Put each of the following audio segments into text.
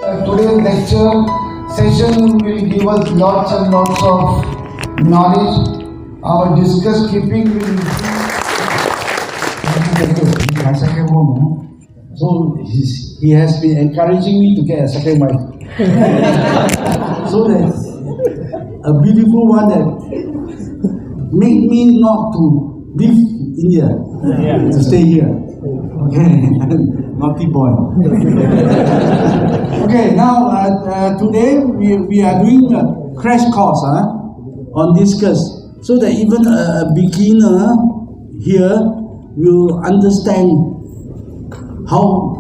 Today's lecture session will give us lots and lots of knowledge. Our discuss keeping will my second home. So he has been encouraging me to get a second wife. So that's a beautiful one that made me not to leave India, to stay here. Okay, naughty boy. Okay, now today we are doing a crash course on Discus, so that even a beginner here will understand how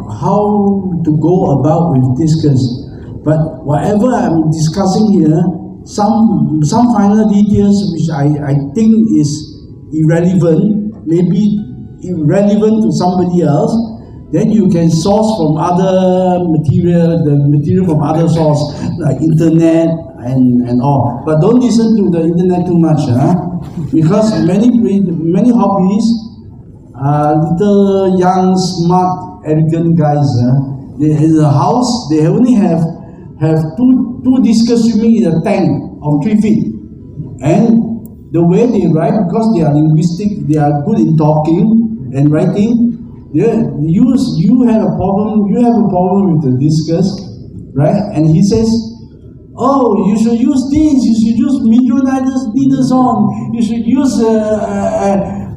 to go about with Discus. But whatever I'm discussing here, some final details which I think is irrelevant, maybe irrelevant to somebody else, then you can source from other material, the material from other source like internet and all. But don't listen to the internet too much, because many hobbies are little young, smart, arrogant guys. In the house, they only have two discus swimming in a tank of 3 feet, and the way they write, because they are linguistic, they are good in talking and writing. You have a problem with the Discus, right? And he says, oh, you should use this, you should use Midronidazon, you should use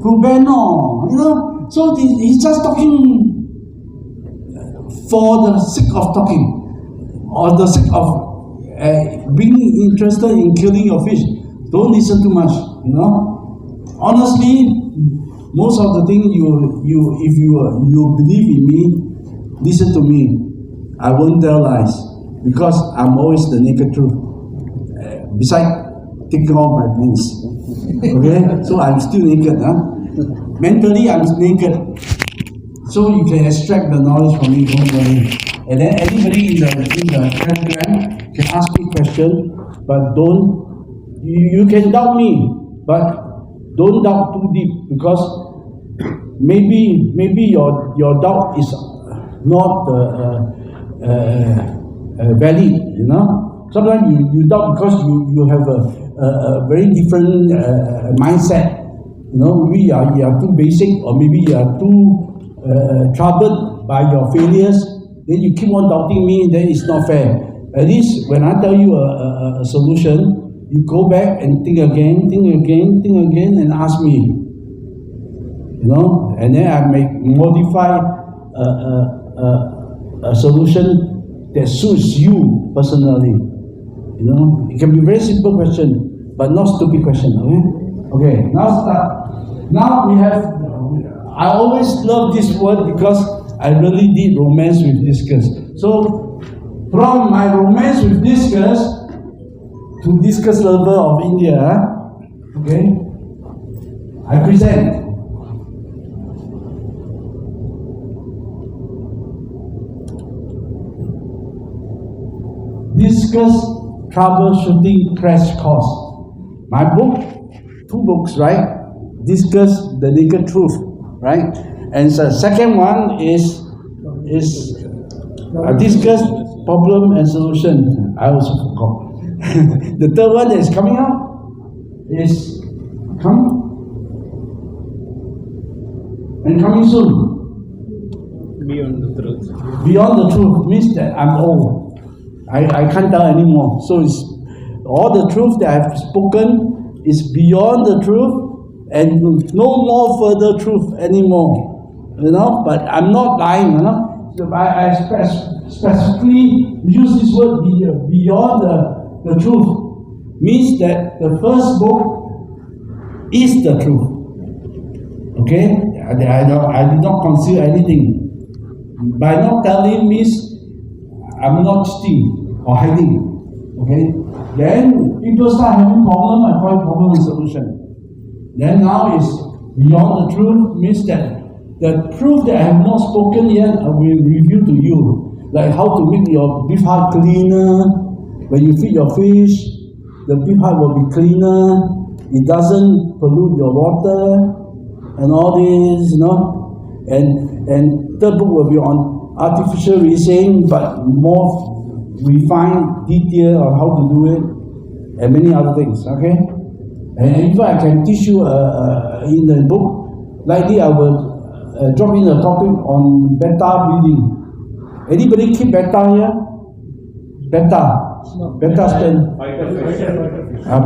Rubeno, you know. So he's just talking for the sake of talking, or the sake of being interested in killing your fish. Don't listen too much, you know. Honestly, most of the thing if you believe in me, listen to me. I won't tell lies, because I'm always the naked truth. Besides taking off my pants, okay. So I'm still naked, Mentally, I'm naked. So you can extract the knowledge from me. Don't worry. And then anybody in the program can ask me questions, but don't. You can doubt me, but don't doubt too deep, because maybe your doubt is not valid. You know, sometimes you doubt because you have a very different mindset. You know, maybe you are too basic, or maybe you are too troubled by your failures. Then you keep on doubting me. Then it's not fair. At least when I tell you a solution, you go back and think again, and ask me. You know, and then I may modify a solution that suits you personally. You know, it can be very simple question, but not stupid question. Okay. Now start. Now we have. I always love this word because I really did romance with Discus. So from my romance with Discus to Discus lover of India, okay, I present Discus Troubleshooting Crash Course. My book, 2 books, right? Discus, the Naked Truth, right? And the second one is Discus Problem and Solution. I also forgot. The third one that is coming out is coming soon. Beyond the Truth. Beyond the Truth means that I'm old. I can't tell anymore. So it's all the truth that I've spoken is beyond the truth, and no more further truth anymore. You know, but I'm not lying. You know, so I specifically use this word beyond the truth. Means that the first book is the truth. Okay, I did not conceal anything. By not telling means I'm not cheating or hiding. Okay, then people start having problem. I call it problem and solution. Then now is beyond the truth means that the truth that I have not spoken yet, I will reveal to you, like how to make your beef heart cleaner. When you feed your fish, the beef heart will be cleaner. It doesn't pollute your water and all this, you know. And third book will be on artificial reasoning, but more we find detail on how to do it and many other things. Okay, and if I can teach you in the book, likely I will drop in a topic on beta breeding. Anybody keep beta here? Beta stand.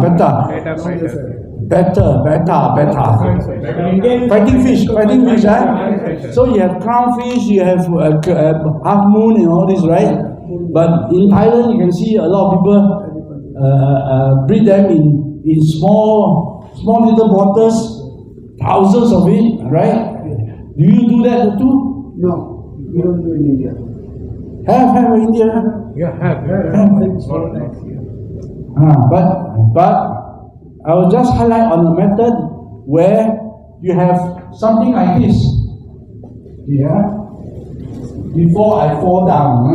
Beta. Fighting fish. So you have clownfish, you have half moon and all this, right? But in Thailand, you can see a lot of people breed them in small little waters, thousands of it, right? Do you do that too? No, we don't do in India. Have in India? Yeah, have. But I will just highlight on a method where you have something like this. Yeah. Before I fall down,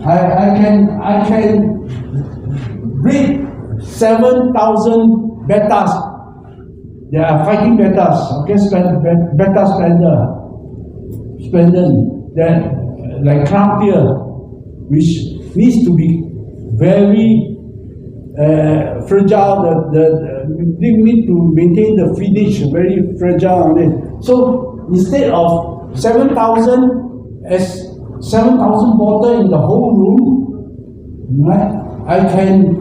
I can breed 7,000 betas. They are fighting betas. Okay, beta splendid, that like crown deer, which needs to be very fragile. They need to maintain the finish very fragile on it. So instead of 7,000 as 7,000 bottle in the whole room, right? I can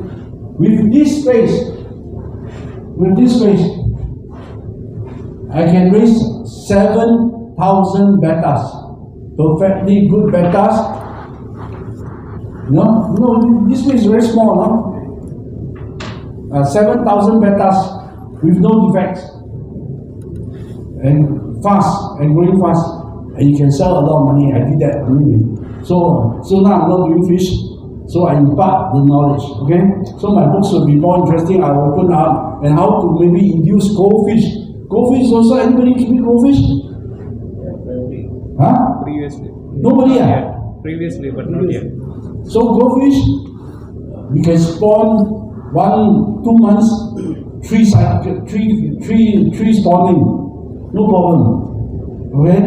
with this space, I can raise 7,000 betas, perfectly good betas. No, this space is very small, no? 7,000 betas with no defects and fast and growing fast, and you can sell a lot of money. I did that anyway. So now I'm not doing fish, so I impart the knowledge. Okay, so my books will be more interesting. I will open up and how to maybe induce goldfish. Goldfish also, anybody keep goldfish? Huh? Previously. Nobody. Previously, but not yet. So goldfish, we can spawn 1-2 months, three spawning, no problem. Okay.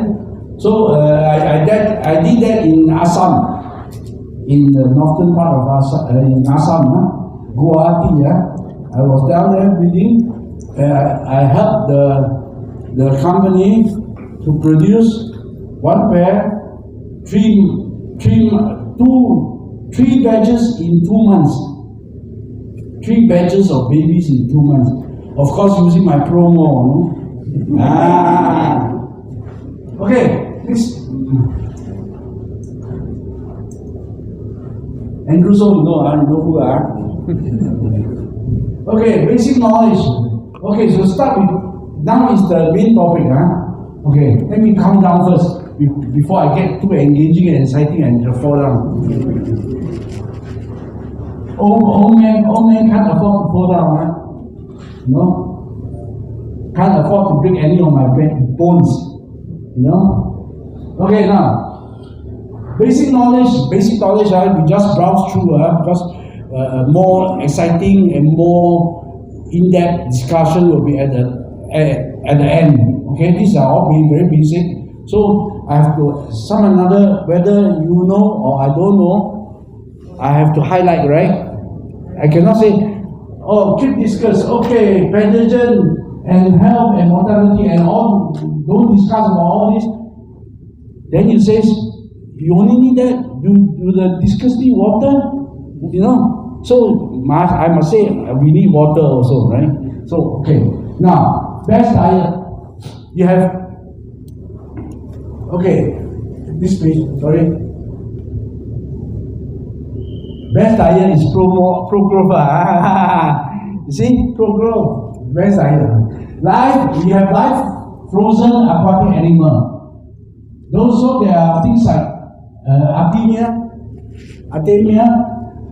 So I did that in Assam, in the northern part of Assam, in Assam, Guwahati. I was down there breeding. I helped the company to produce one pair, three batches in 2 months. 3 batches of babies in 2 months. Of course, using my promo. No? Okay, this Andrew Soh, you know who I am. Okay, basic knowledge. Okay, so start with, now is the main topic. Okay, let me calm down first before I get too engaging and exciting and fall down. Old man can't afford to fall down, No? Can't afford to break any of my bones, Okay, now, basic knowledge, we just browse through, because more exciting and more in-depth discussion will be at the end. Okay, these are all very basic. So I have to whether you know or I don't know, I have to highlight, right? I cannot say, keep discuss, okay, pathogen and health and mortality and all, don't discuss about all this. Then you say, you only need that, do the discuss need water? So I must say, we need water also, right? So, okay, now, best diet, you have, okay, this page, sorry. Best diet is pro-growth. You see, pro-growth, best diet. We have live frozen aquatic animal. Also, there are things like Artemia,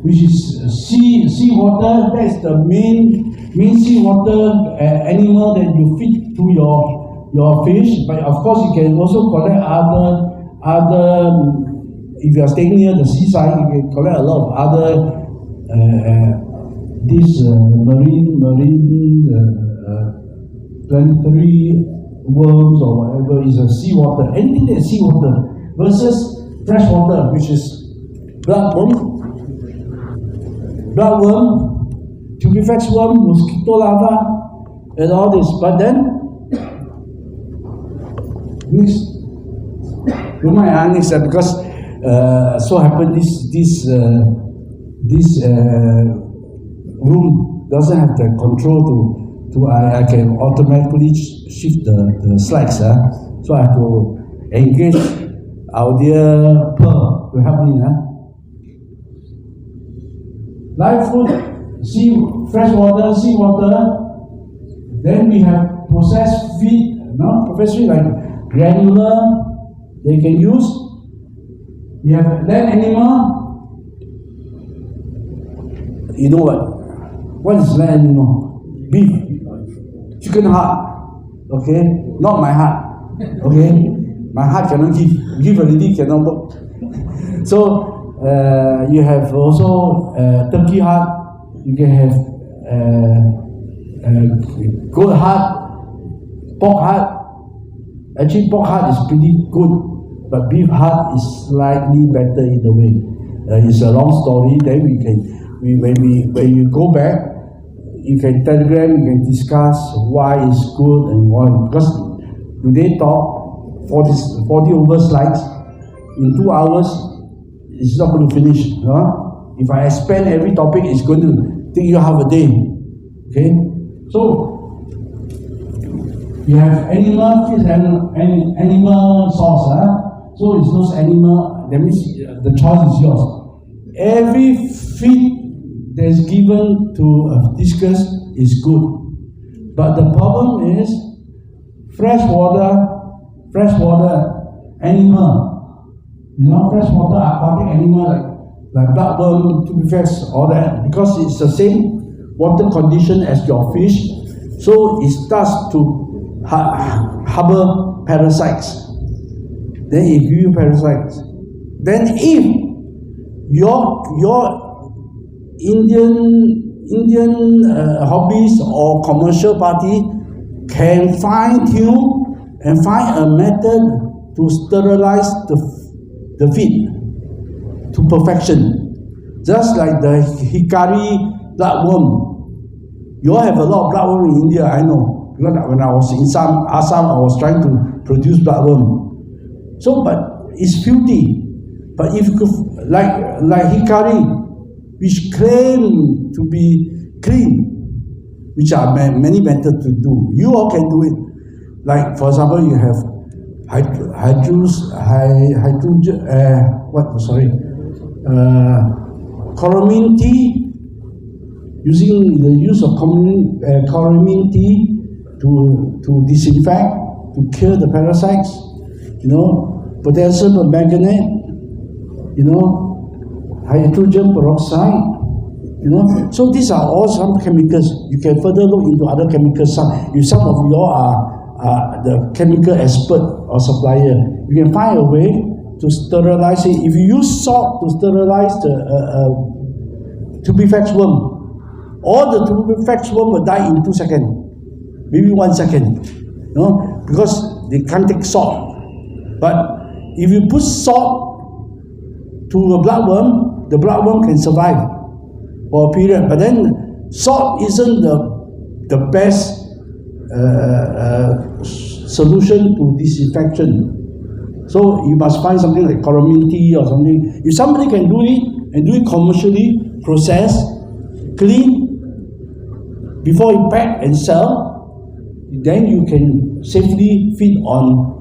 which is sea water. That is the main sea water animal that you feed to your fish. But of course, you can also collect other. If you are staying near the seaside, you can collect a lot of other marine planetary worms or whatever is a seawater. Anything that is seawater versus fresh water, which is bloodworm, tubifax worm, mosquito larva, and all this. But then, next, because so happened this room doesn't have the control to I can automatically shift the slides. So I have to engage our dear Pearl to help me. Live food, fresh water, seawater. Then we have processed feed, processed feed like granular, they can use. We have land animal. You know what? What is land animal? Beef, chicken heart. Okay, not my heart. Okay, my heart cannot give already cannot work. So you have also turkey heart. You can have goat heart, pork heart. Actually, pork heart is pretty good, but beef heart is slightly better in a way. It's a long story. Then when you go back, you can telegram, you can discuss why it's good and why. Because today talk 40 over slides in 2 hours, it's not going to finish. If I expand every topic, it's going to take you half a day. Okay, so you have animal feed and animal source. So it's those animal. That means the choice is yours. Every feed that's given to a discus is good, but the problem is freshwater animal. Freshwater aquatic animal like bloodworm, tubifax, all that, because it's the same water condition as your fish, so it starts to harbor parasites. Then it gives you parasites. Then if your Indian hobbies or commercial party can fine tune and find a method to sterilize the feed to perfection, just like the hikari bloodworm. You all have a lot of bloodworm in India, I know, because when I was in Assam, I was trying to produce bloodworm. So, but it's filthy. But if you could, like hikari, which claim to be clean, which are many methods to do. You all can do it. Like, for example, you have chloramine tea, using the use of chloramine tea to disinfect, to kill the parasites, potassium permanganate, hydrogen peroxide, So these are all some chemicals. You can further look into other chemicals. If some of you are the chemical expert or supplier, you can find a way to sterilize it. If you use salt to sterilize the tubifax worm, all the tubifax worm will die in 2 seconds, maybe 1 second, because they can't take salt. But if you put salt to a bloodworm, the bloodworm can survive for a period. But then salt isn't the best solution to disinfection. So you must find something like chloramine tea or something. If somebody can do it and do it commercially, process, clean, before you pack and sell, then you can safely feed on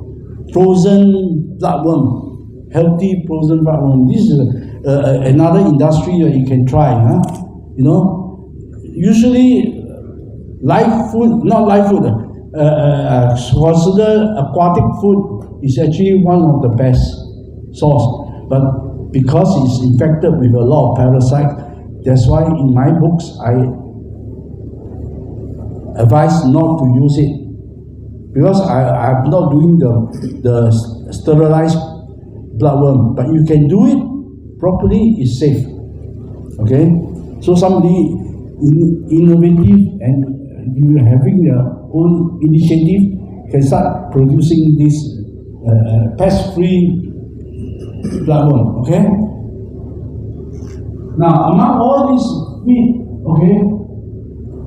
frozen bloodworm, healthy frozen bloodworm. This is another industry that you can try. Usually live food, not live food, considered aquatic food is actually one of the best source. But because it's infected with a lot of parasites, that's why in my books I advise not to use it, because I'm not doing the sterilized bloodworm. But you can do it properly, it's safe. Okay, so somebody innovative and you having their own initiative can start producing this pest-free bloodworm. Okay, Now, among all these feet, okay,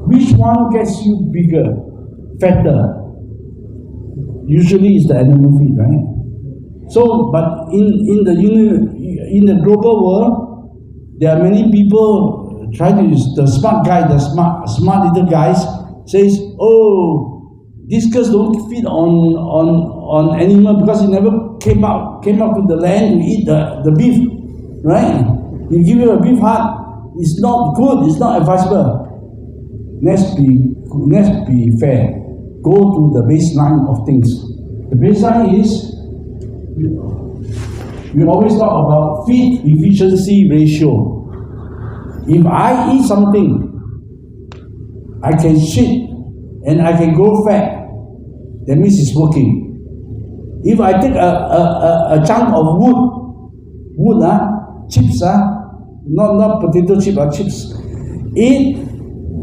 which one gets you bigger, fatter? Usually it's the animal feed, right? So, but in the global world, there are many people try to use the smart guy, the smart little guys says, oh, Discus don't feed on animal because he never came up to the land to eat the beef, right? You give him a beef heart, it's not good, it's not advisable. Let's be fair. Go to the baseline of things. The baseline is, we always talk about feed efficiency ratio. If I eat something, I can shit and I can grow fat, that means it's working. If I take a chunk of wood, chips, not potato chip, chips, eat,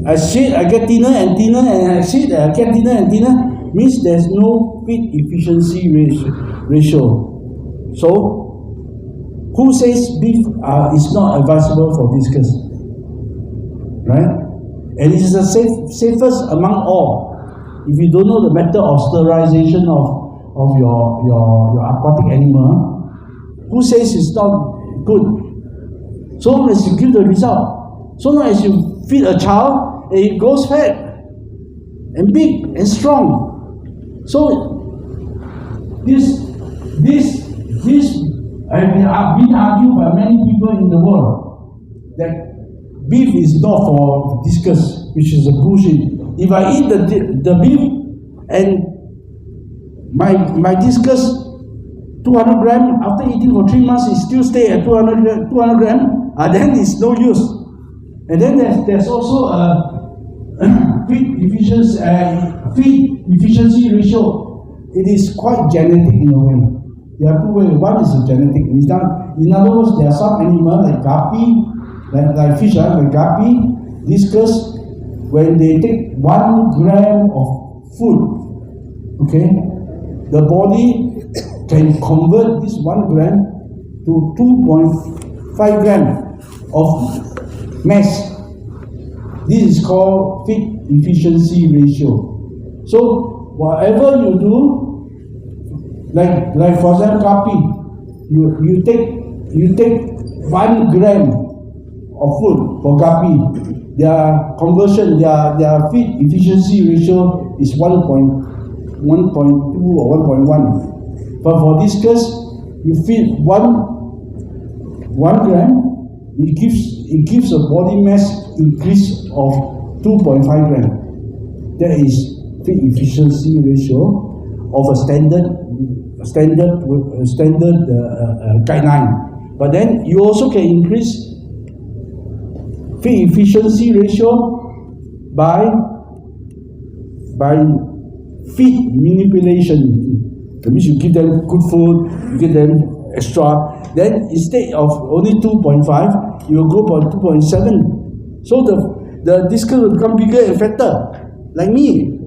I shit, I get thinner and thinner, and I shit, I get thinner and thinner, means there's no feed efficiency ratio. So, who says beef is not advisable for Discus? Right? And it is the safest among all. If you don't know the method of sterilization of your aquatic animal, who says it's not good? So long as you give the result, so long as you feed a child and it grows fat and big and strong. So this has been argued by many people in the world that beef is not for Discus, which is a bullshit. If I eat the beef and my Discus 200 gram, after eating for 3 months, it still stay at 200 gram, then it's no use. And then there's also a feed efficiency ratio. It is quite genetic in a way. There are two ways. One is a genetic. In other words, there are some animals like guppy, like fish, like guppy, Discus, when they take 1 gram of food, okay, the body can convert this 1 gram to 2.5 gram of mass. This is called feed efficiency ratio. So whatever you do, like for example, guppy, you take 1 gram of food for guppy. Their conversion, their feed efficiency ratio is 1.2 or 1.1. But for Discus, you feed 1 gram, it gives a body mass increase of 2.5 gram. That is feed efficiency ratio of a standard guideline. But then you also can increase feed efficiency ratio by feed manipulation. That means you give them good food, you give them extra. Then instead of only 2.5, you will go for 2.7. So the Discus will become bigger and fatter, like me.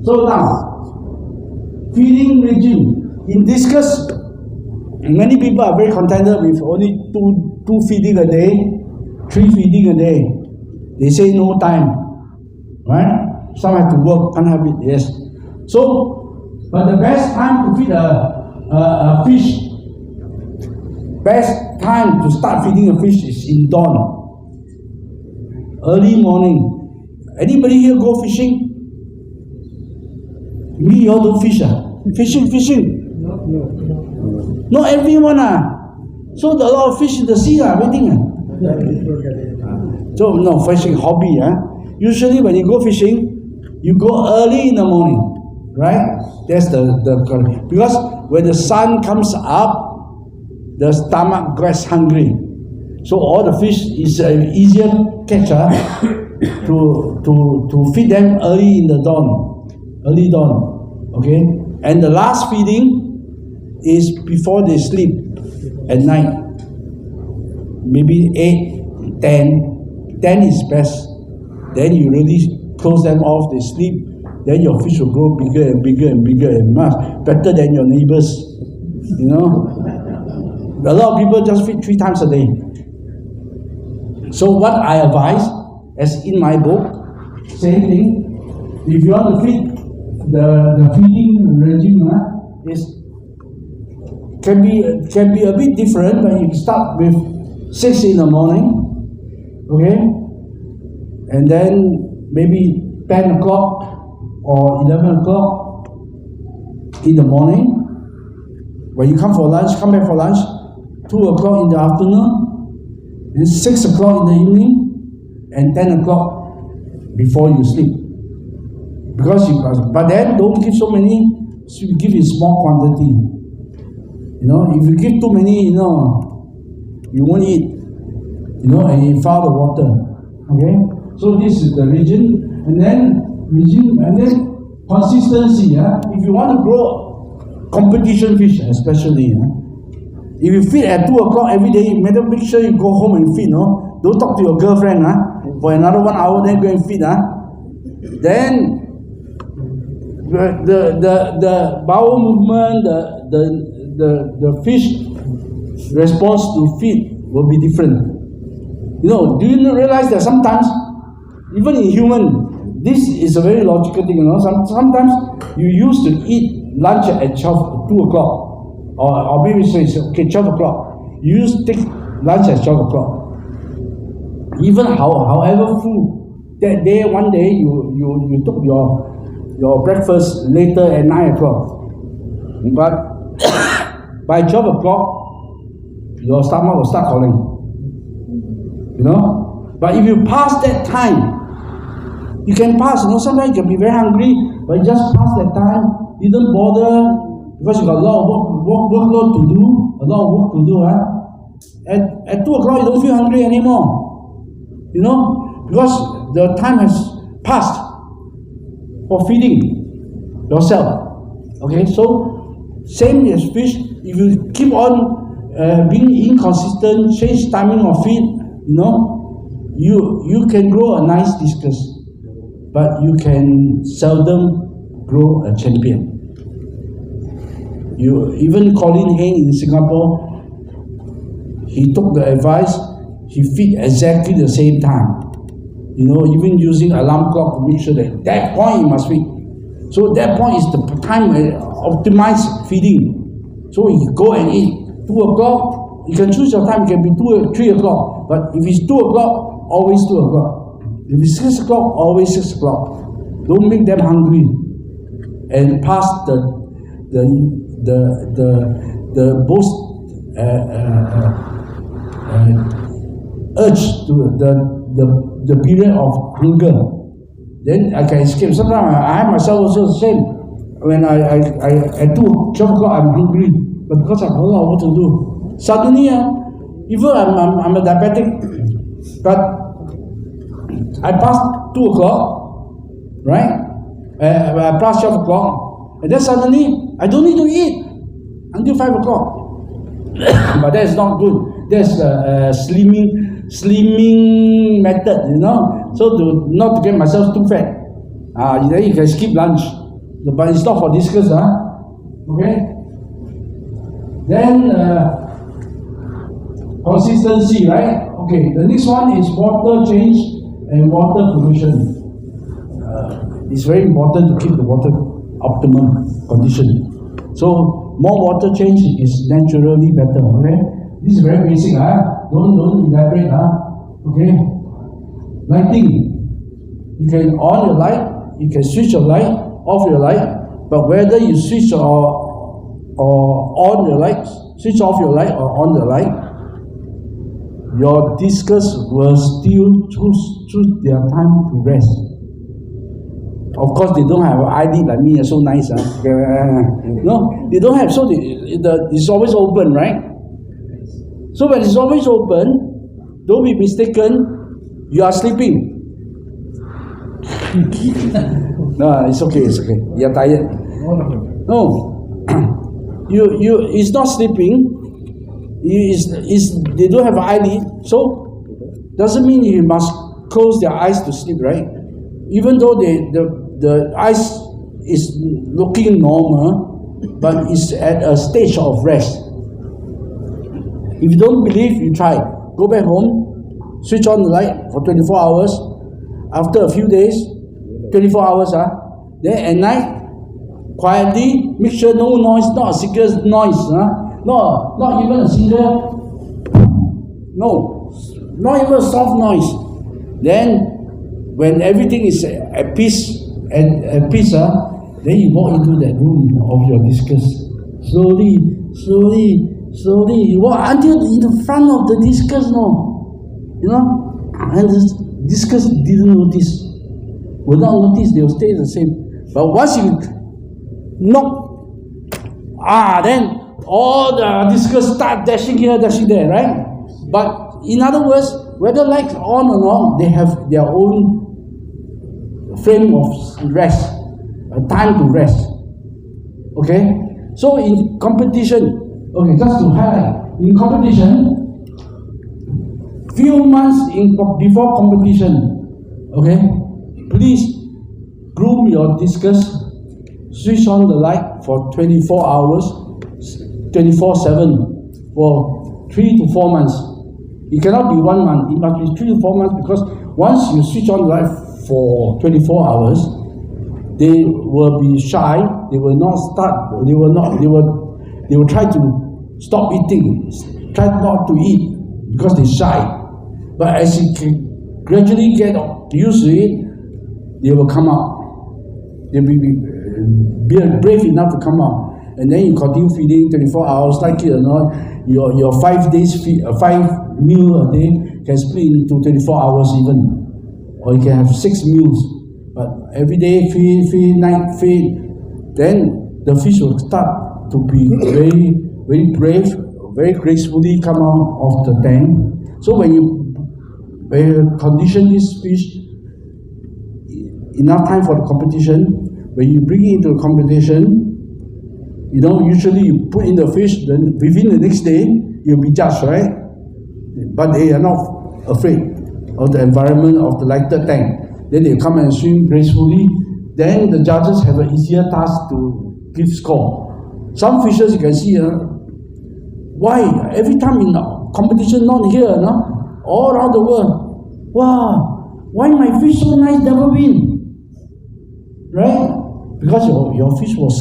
So now, feeding regime. In Discus, many people are very contented with only two feeding a day, 3 feeding a day. They say no time, right? Some have to work, can't have it, yes. So, but the best time to feed a fish, best time to start feeding a fish is in dawn, early morning. Anybody here go fishing? Me, you all don't fish, Fishing? No. Not everyone, So there are a lot of fish in the sea, waiting, So no, fishing hobby, Usually when you go fishing, you go early in the morning, right? That's the because when the sun comes up, the stomach gets hungry. So all the fish is an easier catch to feed them early in the early dawn, okay? And the last feeding is before they sleep at night. Maybe 8, 10. 10 is best. Then you really close them off, they sleep. Then your fish will grow bigger and bigger and bigger and much better than your neighbors. You know, a lot of people just feed 3 times a day. So what I advise, as in my book, same thing. If you want to feed the feeding regime, is can be a bit different, but you start with 6 in the morning, okay, and then maybe 10 o'clock or 11 o'clock in the morning. When you come for lunch, come back for lunch, 2 o'clock in the afternoon, then 6 o'clock in the evening, and 10 o'clock before you sleep. But then don't give so many, so you give in small quantity. You know, if you give too many, you won't eat. You know, and you foul the water. Okay? So this is the region, and then consistency. If you want to grow competition fish, especially, if you feed at 2 o'clock every day, you better make sure you go home and feed. Don't talk to your girlfriend for another 1 hour, then go and feed. Then the bowel movement, the fish response to feed will be different. You know, do you realize that sometimes, even in human, this is a very logical thing. Sometimes you used to eat lunch at 2 o'clock, or maybe say, okay, 12 o'clock. You used to take lunch at 12 o'clock. Even however full, that day, one day, you took your breakfast later at 9 o'clock. But by 12 o'clock, your stomach will start calling. You know? But if you pass that time, you can pass. Sometimes you can be very hungry, but you just pass that time, you don't bother, because you got a lot of workload to do, a lot of work to do. At 2 o'clock, you don't feel hungry anymore. You know? Because the time has passed for feeding yourself. Okay, so same as fish. If you keep on being inconsistent, change timing of feed, you can grow a nice discus, but you can seldom grow a champion. Even Colin Hain in Singapore, he took the advice. He feed exactly the same time. Even using alarm clock to make sure that point you must feed. So that point is the time optimized feeding. So you go and eat 2 o'clock. You can choose your time. It can be 2 or 3 o'clock. But if it's 2 o'clock, always 2 o'clock. If it's 6 o'clock, always 6 o'clock. Don't make them hungry, and pass the most urge to the period of hunger. Then I can escape. Sometimes I myself also the same. When I at 12 o'clock I'm hungry, but because I have a lot of what to do. Suddenly, even I'm a diabetic, but I passed 2 o'clock, right? I passed 12 o'clock, and then suddenly I don't need to eat until 5 o'clock. But that's not good. That's a slimming method, so not to get myself too fat. Then you can skip lunch, but it's not for discus, okay? Then consistency, right? Okay, the next one is water change and water pollution. It's very important to keep the water optimum condition. So more water change is naturally better, okay? This is very basic, don't elaborate, okay? Lighting. You can on your light, you can switch your light, off your light, but whether you switch or on your light, switch off your light or on the light, your discus will still choose their time to rest. Of course, they don't have an ID like me, so nice. No, they don't have, so it's always open, right? So when it's always open, don't be mistaken, you are sleeping. No, it's okay. You're tired. No, it's not sleeping. They don't have an eyelid, so doesn't mean you must close their eyes to sleep, right? Even though the eyes is looking normal, but it's at a stage of rest. If you don't believe, you try. Go back home, switch on the light for 24 hours. After a few days, 24 hours, then at night, quietly, make sure no noise, not a single noise, not even a single, no, not even a soft noise. Then, when everything is at peace, then you walk into that room of your discus. Slowly, you walk until in the front of the discus, and the discus didn't notice. Will not notice, they will stay the same. But once you knock, then all the discus start dashing here, dashing there, right? But in other words, whether lights on or not, they have their own frame of rest, a time to rest. Okay? So in competition, just to highlight, in competition, few months before competition, please groom your discus, switch on the light for 24 hours, 24/7 for 3 to 4 months. It cannot be 1 month, it must be 3 to 4 months, because once you switch on the light for 24 hours, they will be shy, they will not start, they will try to stop eating, try not to eat because they're shy. But as you gradually get used to it, they will come out. They will be brave enough to come out. And then you continue feeding 24 hours, like it or not, your 5 days feed, 5 meal a day can split into 24 hours even. Or you can have 6 meals. But every day feed, night feed, then the fish will start to be very, very brave, very gracefully come out of the tank. So when you condition this fish enough time for the competition, when you bring it into the competition, usually you put in the fish, then within the next day, you'll be judged, right? But they are not afraid of the environment of the lighted tank. Then they come and swim gracefully. Then the judges have an easier task to give score. Some fishes you can see, why? Every time in competition, not here, all around the world. Wow, why my fish so nice never win? Right? Because your fish was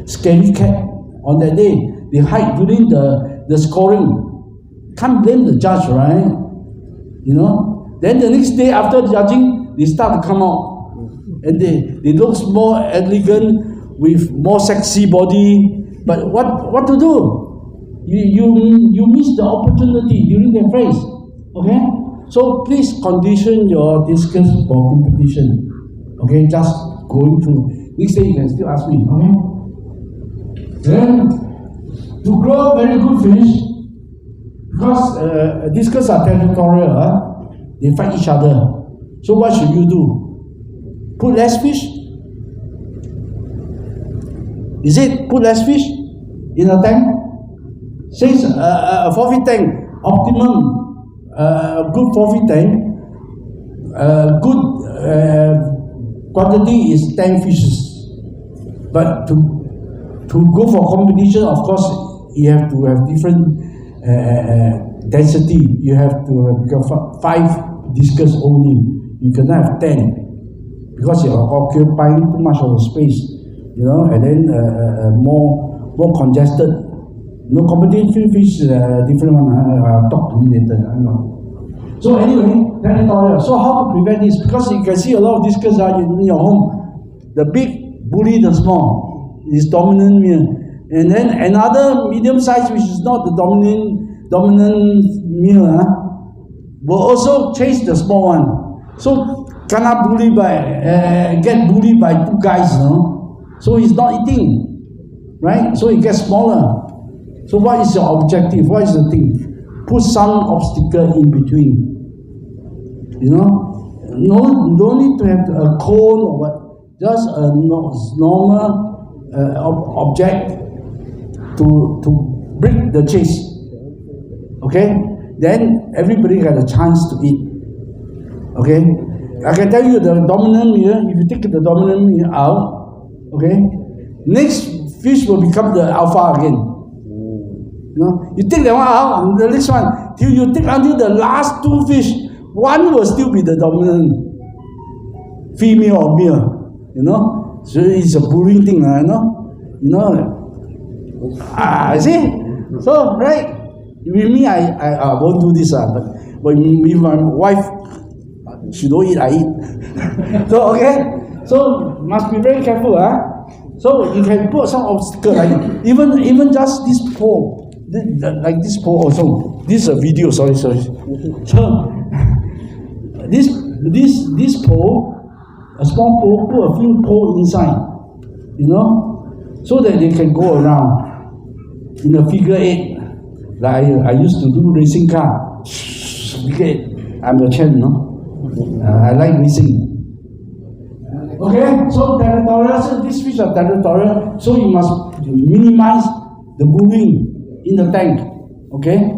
scary cat on that day. They hide during the scoring. Can't blame the judge, right? Then the next day after judging, they start to come out. And they look more elegant with more sexy body. But what to do? You miss the opportunity during the phase. Okay? So please condition your discus for competition. Okay, just going through. Next day you can still ask me. Okay? Then to grow very good fish, because discus are territorial, they fight each other. So what should you do? Put less fish? Is it put less fish in a tank? Says a forfeit tank, optimum, good forfeit tank, good quantity is 10 fishes. But to go for competition, of course, you have to have different density. You have to have 5 discus only. You cannot have 10 because you are occupying too much of the space, and then more congested. Competition fish is a different one. I'll talk to you later. So anyway, territorial. So how to prevent this? Because you can see a lot of discus in your home. The big bully the small is dominant male, and then another medium size which is not the dominant male will also chase the small one. So cannot get bullied by 2 guys, So he's not eating, right? So he gets smaller. So what is your objective? What is the thing? Put some obstacle in between. No need to have a cone or what. Just a normal object to break the chase. Okay? Then everybody got a chance to eat. Okay? I can tell you the dominant male, if you take the dominant male out, okay, next fish will become the alpha again. You know, you take that one out, the next one, till you take until the last 2 fish, one will still be the dominant female or male. You know, so it's a bullying thing, you know. See? So, right? With me, I won't do this, but with my wife, she don't eat, I eat. So, okay? So, must be very careful, So, you can put some obstacle, like even just this pole, like this pole also. This is a video, sorry. So, this pole, a small pole, put a few poles inside, you know, so that they can go around in a figure 8. Like I used to do racing car. Figure 8. I'm the champ, no? I like racing. Okay, so territorial, so these fish are territorial, so you must minimize the bullying in the tank. Okay?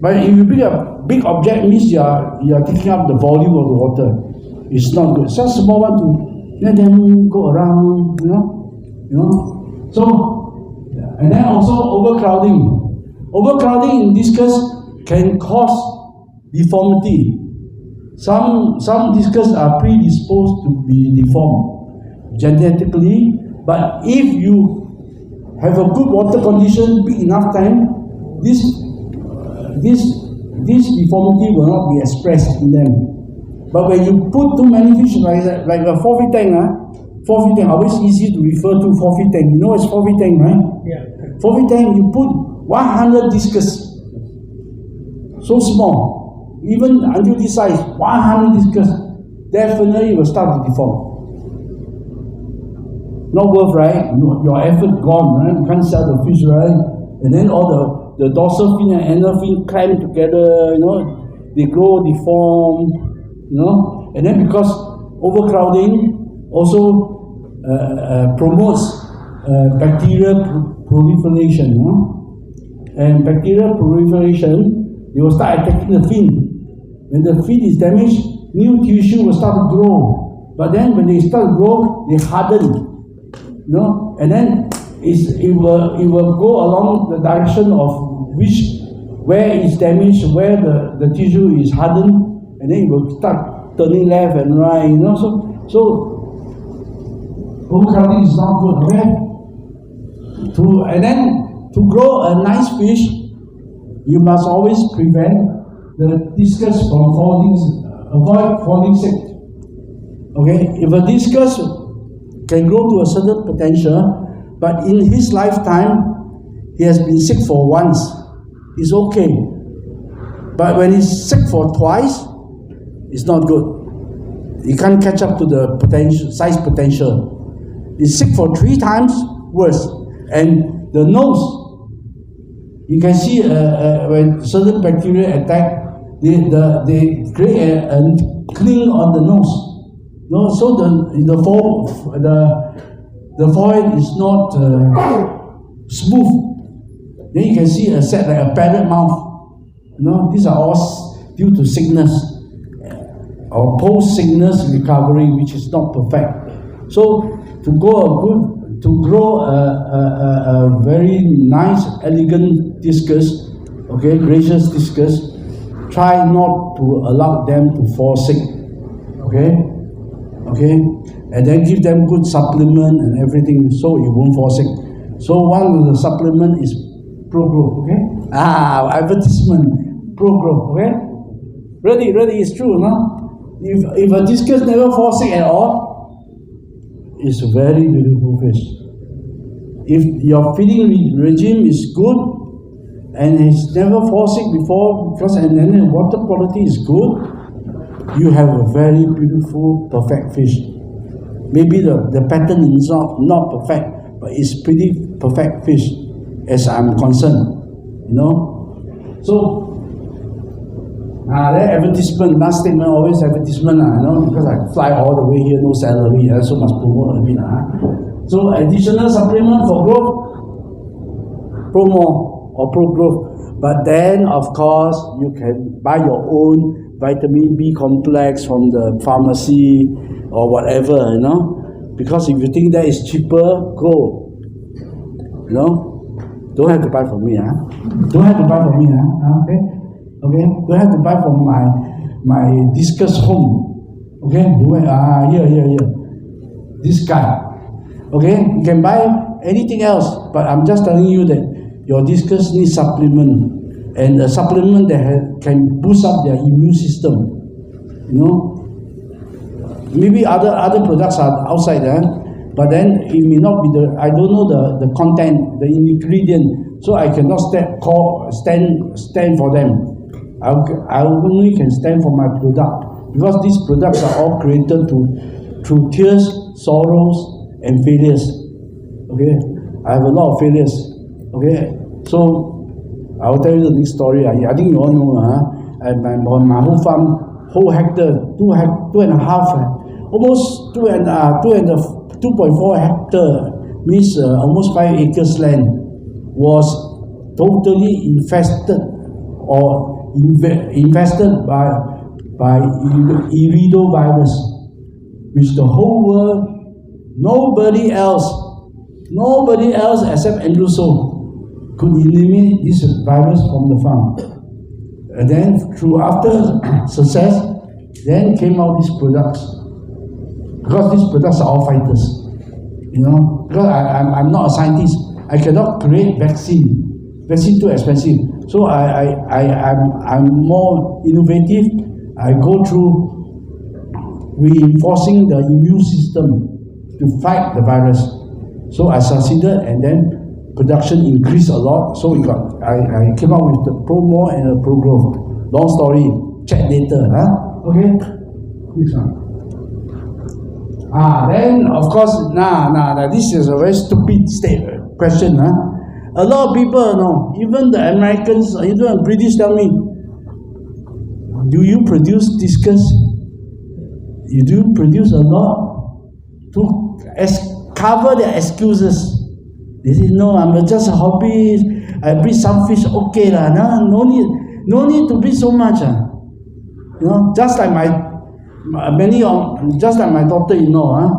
But if you bring a big object, means you are taking up the volume of the water. It's not good. It's just a small one to let them go around, you know. So, and then also overcrowding. Overcrowding in discus can cause deformity. Some discus are predisposed to be deformed genetically, but if you have a good water condition, big enough time, this deformity will not be expressed in them. But when you put too many fish like a 4-feet tank, 4-feet tank, always easy to refer to 4-feet tank. You know it's 4-feet tank, right? Yeah. 4-feet tank, you put 100 discus, so small, even until this size, 100 discus, definitely will start to deform. Not worth, right? Your effort gone, right? You can't sell the fish, right? And then all the dorsal fin and anal fin climb together, you know, they grow, deform, you know, and then because overcrowding also promotes bacterial proliferation, and bacterial proliferation, they will start attacking the fin. When the fin is damaged, new tissue will start to grow. But then when they start to grow, they harden, you know, and then it will go along the direction of where it's damaged, where the tissue is hardened, and then it will start turning left and right, you know. So overcrowding is not good, okay? To grow a nice fish, you must always prevent the discus from avoid falling sick. Okay, if a discus can grow to a certain potential, but in his lifetime he has been sick for once, it's okay. But when he's sick for twice, it's not good. He can't catch up to the size potential. He's sick for 3 times, worse. And the nose, you can see when certain bacteria attack, they create a cling on the nose. No, so the forehead is not smooth. Then you can see a set like a parrot mouth. You know, these are all due to sickness or post-sickness recovery, which is not perfect. So to grow a very nice, elegant discus, okay, gracious discus, try not to allow them to fall sick, okay, and then give them good supplement and everything so it won't fall sick. So one of the supplement is Pro-Growth, okay? Advertisement, Pro-Growth, okay? Really, it's true, no? If a discus never falls sick at all, it's a very beautiful fish. If your feeding regime is good and it's never fall sick before, and then the water quality is good, you have a very beautiful, perfect fish. Maybe the pattern is not perfect, but it's pretty perfect fish as I'm concerned, you know. So that advertisement, last statement, always advertisement, you know, because I fly all the way here, no salary, so must promote a bit. So additional supplement for growth, Pro-More or Pro-Growth. But then, of course, you can buy your own vitamin B complex from the pharmacy or whatever, you know. Because if you think that is cheaper, go. You know, don't have to buy from me, huh? Don't have to buy from me, huh? Okay, okay. Don't have to buy from my Discus home. Okay, here. This guy. Okay, you can buy anything else, but I'm just telling you that your Discus needs supplement, and a supplement that can boost up their immune system. You know, maybe other products are outside there, but then it may not be I don't know the content, the ingredient, so I cannot stand for them. I only can stand for my product, because these products are all created through tears, sorrows, and failures. Okay, I have a lot of failures. Okay, so I will tell you the next story. I think you all know, my whole farm, whole hectare, 2.5, almost 2.4 hectare, means almost 5 acres land, was totally infested or infested by irido virus, which the whole world, nobody else except Andrew Soh could eliminate this virus from the farm. And then after success, then came out these products. Because these products are all fighters. You know, because I'm not a scientist. I cannot create vaccine. Vaccine too expensive. So I'm more innovative. I go through reinforcing the immune system to fight the virus. So I succeeded, and then production increased a lot. So I came up with the Pro More and the Pro Growth. Long story, check later. Okay, next one. Then of course, this is a very stupid question. A lot of people know, even the Americans, even the British tell me, do you produce Discus? You do produce a lot to cover their excuses. They say, no, I'm just a hobby. I breed some fish, okay lah. No need to breed so much. You know, just like my daughter-in-law.